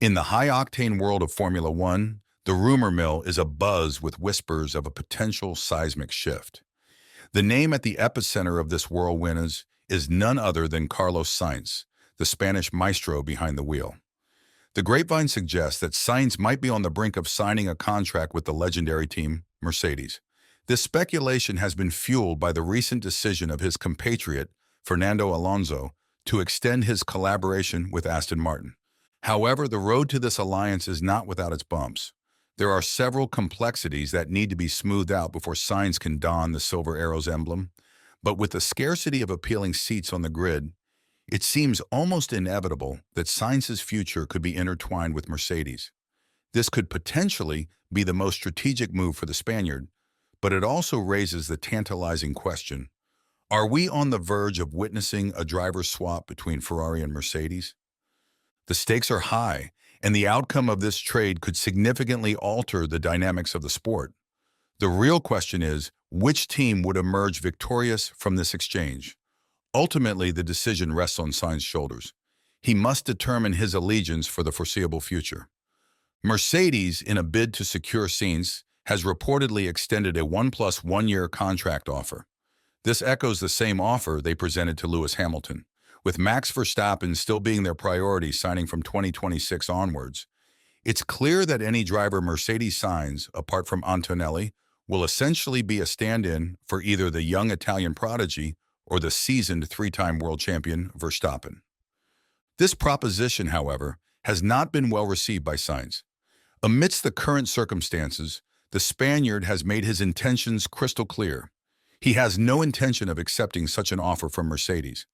In the high-octane world of Formula One, the rumor mill is abuzz with whispers of a potential seismic shift. The name at the epicenter of this whirlwind is none other than Carlos Sainz, the Spanish maestro behind the wheel. The grapevine suggests that Sainz might be on the brink of signing a contract with the legendary team, Mercedes. This speculation has been fueled by the recent decision of his compatriot, Fernando Alonzo, to extend his collaboration with Aston Martin. However, the road to this alliance is not without its bumps. There are several complexities that need to be smoothed out before Sainz can don the Silver Arrows emblem. But with the scarcity of appealing seats on the grid, it seems almost inevitable that Sainz's future could be intertwined with Mercedes. This could potentially be the most strategic move for the Spaniard, but it also raises the tantalizing question: are we on the verge of witnessing a driver's swap between Ferrari and Mercedes? The stakes are high, and the outcome of this trade could significantly alter the dynamics of the sport. The real question is, which team would emerge victorious from this exchange? Ultimately, the decision rests on Sainz's shoulders. He must determine his allegiance for the foreseeable future. Mercedes, in a bid to secure Sainz, has reportedly extended a 1+1 year contract offer. This echoes the same offer they presented to Lewis Hamilton, with Max Verstappen still being their priority signing from 2026 onwards. It's clear that any driver Mercedes signs, apart from Antonelli, will essentially be a stand-in for either the young Italian prodigy or the seasoned three-time world champion Verstappen. This proposition, however, has not been well received by Sainz. Amidst the current circumstances, the Spaniard has made his intentions crystal clear. He has no intention of accepting such an offer from Mercedes.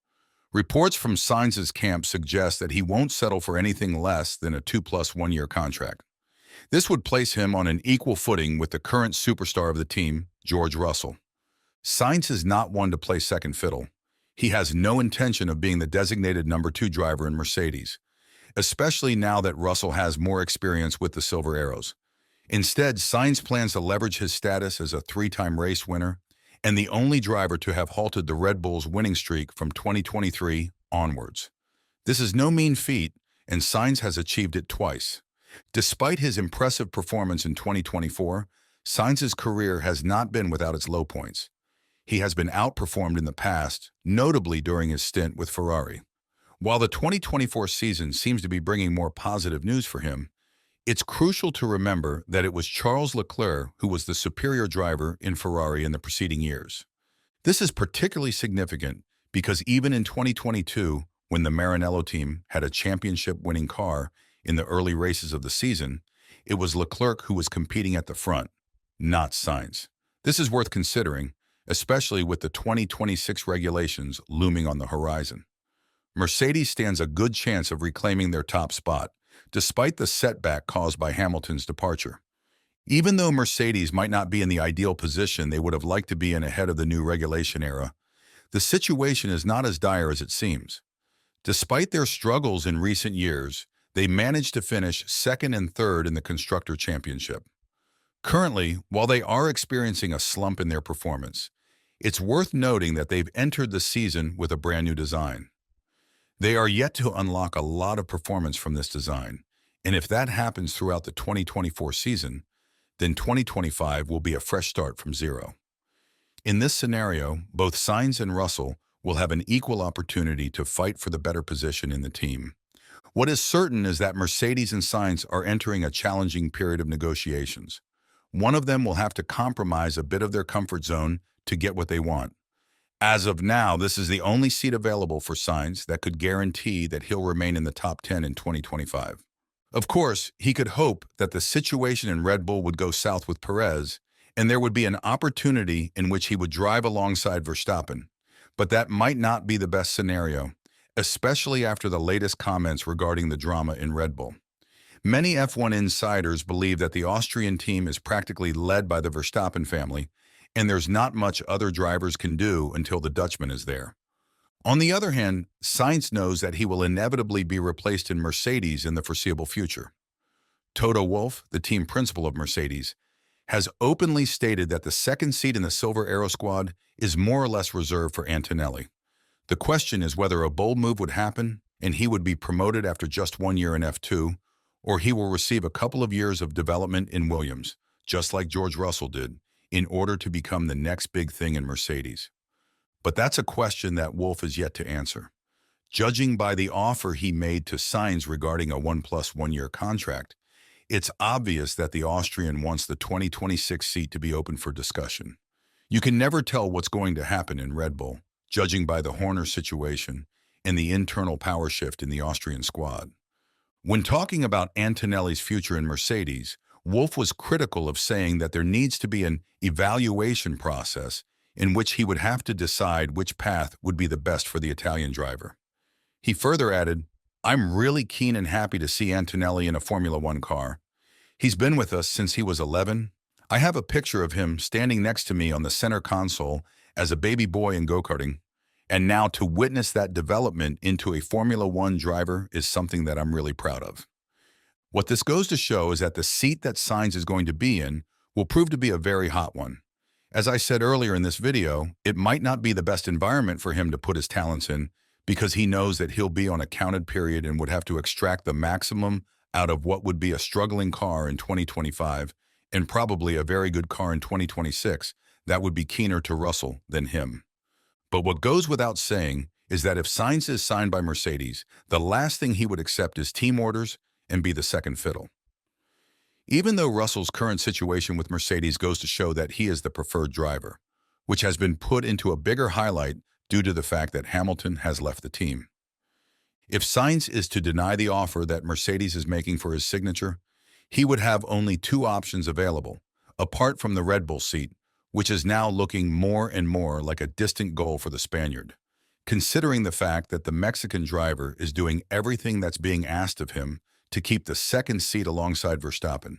Reports from Sainz's camp suggest that he won't settle for anything less than a 2+1 year contract. This would place him on an equal footing with the current superstar of the team, George Russell. Sainz is not one to play second fiddle. He has no intention of being the designated number 2 driver in Mercedes, especially now that Russell has more experience with the Silver Arrows. Instead, Sainz plans to leverage his status as a 3-time race winner and the only driver to have halted the Red Bull's winning streak from 2023 onwards. This is no mean feat, and Sainz has achieved it twice. Despite his impressive performance in 2024, Sainz's career has not been without its low points. He has been outperformed in the past, notably during his stint with Ferrari. While the 2024 season seems to be bringing more positive news for him, it's crucial to remember that it was Charles Leclerc who was the superior driver in Ferrari in the preceding years. This is particularly significant because even in 2022, when the Maranello team had a championship-winning car in the early races of the season, it was Leclerc who was competing at the front, not Sainz. This is worth considering, especially with the 2026 regulations looming on the horizon. Mercedes stands a good chance of reclaiming their top spot, despite the setback caused by Hamilton's departure. Even though Mercedes might not be in the ideal position they would have liked to be in ahead of the new regulation era, the situation is not as dire as it seems. Despite their struggles in recent years, they managed to finish second and third in the Constructor Championship. Currently, while they are experiencing a slump in their performance, it's worth noting that they've entered the season with a brand new design. They are yet to unlock a lot of performance from this design, and if that happens throughout the 2024 season, then 2025 will be a fresh start from zero. In this scenario, both Sainz and Russell will have an equal opportunity to fight for the better position in the team. What is certain is that Mercedes and Sainz are entering a challenging period of negotiations. One of them will have to compromise a bit of their comfort zone to get what they want. As of now, this is the only seat available for Sainz that could guarantee that he'll remain in the top 10 in 2025. Of course, he could hope that the situation in Red Bull would go south with Perez, and there would be an opportunity in which he would drive alongside Verstappen. But that might not be the best scenario, especially after the latest comments regarding the drama in Red Bull. Many F1 insiders believe that the Austrian team is practically led by the Verstappen family, and there's not much other drivers can do until the Dutchman is there. On the other hand, Sainz knows that he will inevitably be replaced in Mercedes in the foreseeable future. Toto Wolff, the team principal of Mercedes, has openly stated that the second seat in the Silver Arrow squad is more or less reserved for Antonelli. The question is whether a bold move would happen and he would be promoted after just 1 year in F2, or he will receive a couple of years of development in Williams, just like George Russell did, in order to become the next big thing in Mercedes. But that's a question that Wolff is yet to answer. Judging by the offer he made to Sainz regarding a 1+1 year contract, it's obvious that the Austrian wants the 2026 seat to be open for discussion. You can never tell what's going to happen in Red Bull, judging by the Horner situation and the internal power shift in the Austrian squad. When talking about Antonelli's future in Mercedes, Wolff was critical of saying that there needs to be an evaluation process in which he would have to decide which path would be the best for the Italian driver. He further added, "I'm really keen and happy to see Antonelli in a Formula One car. He's been with us since he was 11. I have a picture of him standing next to me on the center console as a baby boy in go-karting. And now to witness that development into a Formula One driver is something that I'm really proud of." What this goes to show is that the seat that Sainz is going to be in will prove to be a very hot one. As I said earlier in this video, it might not be the best environment for him to put his talents in because he knows that he'll be on a counted period and would have to extract the maximum out of what would be a struggling car in 2025 and probably a very good car in 2026 that would be keener to Russell than him. But what goes without saying is that if Sainz is signed by Mercedes, the last thing he would accept is team orders and be the second fiddle. Even though Russell's current situation with Mercedes goes to show that he is the preferred driver, which has been put into a bigger highlight due to the fact that Hamilton has left the team. If Sainz is to deny the offer that Mercedes is making for his signature, he would have only two options available, apart from the Red Bull seat, which is now looking more and more like a distant goal for the Spaniard, considering the fact that the Mexican driver is doing everything that's being asked of him to keep the second seat alongside Verstappen.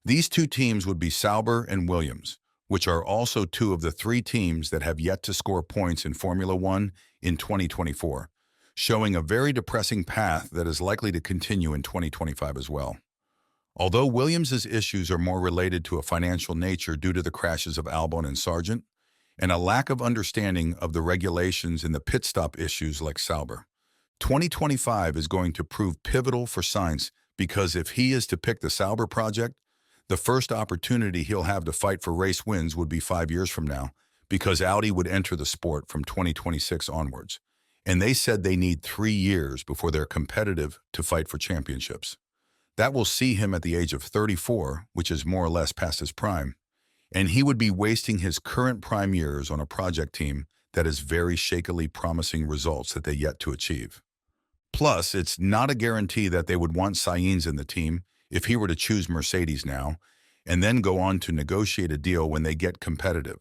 These two teams would be Sauber and Williams, which are also two of the three teams that have yet to score points in Formula One in 2024, showing a very depressing path that is likely to continue in 2025 as well. Although Williams' issues are more related to a financial nature due to the crashes of Albon and Sargent, and a lack of understanding of the regulations and the pit stop issues like Sauber, 2025 is going to prove pivotal for Sainz because if he is to pick the Sauber project, the first opportunity he'll have to fight for race wins would be 5 years from now because Audi would enter the sport from 2026 onwards. And they said they need 3 years before they're competitive to fight for championships. That will see him at the age of 34, which is more or less past his prime, and he would be wasting his current prime years on a project team that is very shakily promising results that they yet to achieve. Plus, it's not a guarantee that they would want Sainz in the team if he were to choose Mercedes now, and then go on to negotiate a deal when they get competitive,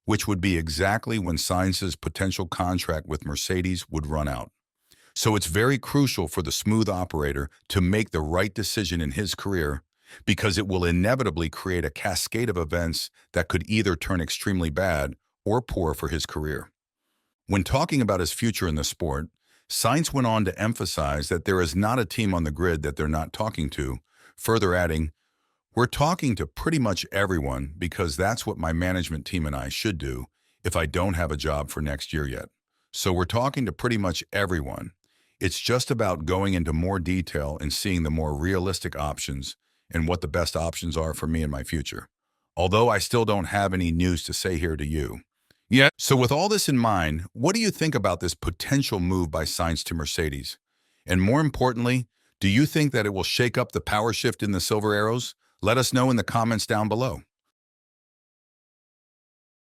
which would be exactly when Sainz's potential contract with Mercedes would run out. So it's very crucial for the smooth operator to make the right decision in his career because it will inevitably create a cascade of events that could either turn extremely bad or poor for his career. When talking about his future in the sport, Sainz went on to emphasize that there is not a team on the grid that they're not talking to, further adding, "We're talking to pretty much everyone because that's what my management team and I should do if I don't have a job for next year yet. So we're talking to pretty much everyone. It's just about going into more detail and seeing the more realistic options and what the best options are for me in my future. Although I still don't have any news to say here to you." Yeah. So with all this in mind, what do you think about this potential move by Sainz to Mercedes? And more importantly, do you think that it will shake up the power shift in the Silver Arrows? Let us know in the comments down below.